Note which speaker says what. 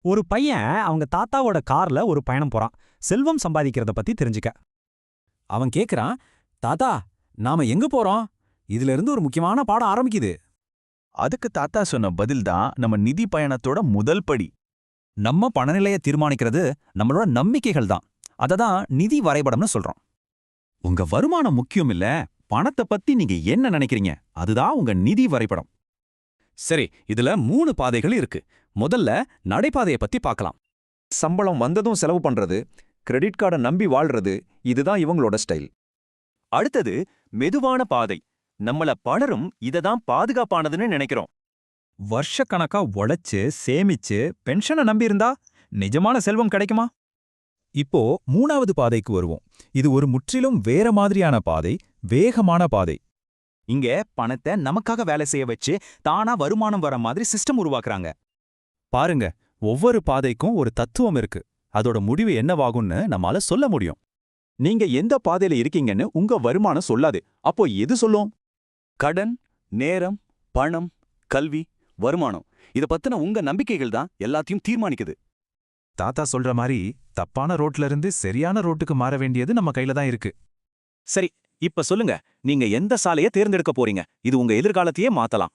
Speaker 1: ஒரு பையன் அவங்க தாத்தாவோட கார்ல ஒரு பயணம் போறான். செல்வம் சம்பாதிக்கிறத பத்தி தெரிஞ்சுக்க.
Speaker 2: அவன் கேக்குறான், தாத்தா, நாம எங்க போறோம்? இதுல இருந்து ஒரு முக்கியமான பாடம் ஆரம்பிக்குது.
Speaker 3: அதுக்கு தாத்தா சொன்ன பதில் தான் நம்ம நிதி பயணத்தோட முதல் படி.
Speaker 2: நம்ம பணநிலைய தீர்மானிக்கிறது நம்மளோட நம்பிக்கைகள் தான். அததான் நிதி வரைபடம்னு சொல்றோம். உங்க வருமானம் முக்கியம் இல்ல, பணத்தை பத்தி நீங்க என்ன நினைக்கிறீங்க, அதுதான் உங்க நிதி வரைபடம். சரி, இதுல 3 பாதைகள் இருக்கு. முதல்ல நடைபாதைய பத்தி பார்க்கலாம்.
Speaker 4: சம்பளம் வந்ததும் செலவு பண்றது, கிரெடிட் கார்டை நம்பி வாழ்றது, இதுதான் இவங்களோட ஸ்டைல்.
Speaker 5: அடுத்தது மெதுவான பாதை. நம்மள பலரும் இததான் பாதுகாப்பானதுன்னு நினைக்கிறோம்.
Speaker 2: வருஷக்கணக்கா உழைச்சு சேமிச்சு பென்ஷனை நம்பியிருந்தா நிஜமான செல்வம் கிடைக்குமா? இப்போ 3வது பாதைக்கு வருவோம். இது ஒரு முற்றிலும் வேற மாதிரியான பாதை, வேகமான பாதை.
Speaker 5: இங்க பணத்தை நமக்காக வேலை செய்ய வச்சு தானா வருமானம் வர மாதிரி சிஸ்டம் உருவாக்குறாங்க.
Speaker 2: பாருங்க, ஒவ்வொரு பாதைக்கும் ஒரு தத்துவம் இருக்கு. அதோட முடிவு என்னவாகும்னு நம்மால சொல்ல முடியும்.
Speaker 3: நீங்க எந்த பாதையில இருக்கீங்கன்னு உங்க வருமானம் சொல்லாது. அப்போ எது சொல்லும்?
Speaker 5: கடன், நேரம், பணம், கல்வி, வருமானம், இத பத்தின உங்க நம்பிக்கைகள் தான் எல்லாத்தையும் தீர்மானிக்குது.
Speaker 3: தாத்தா சொல்ற மாதிரி தப்பான ரோட்ல இருந்து சரியான ரோட்டுக்கு மாற வேண்டியது நம்ம கையில தான் இருக்கு.
Speaker 5: சரி, இப்ப சொல்லுங்க, நீங்க எந்த சாலையை தேர்ந்தெடுக்க போறீங்க? இது உங்க எதிர்காலத்தையே மாத்தலாம்.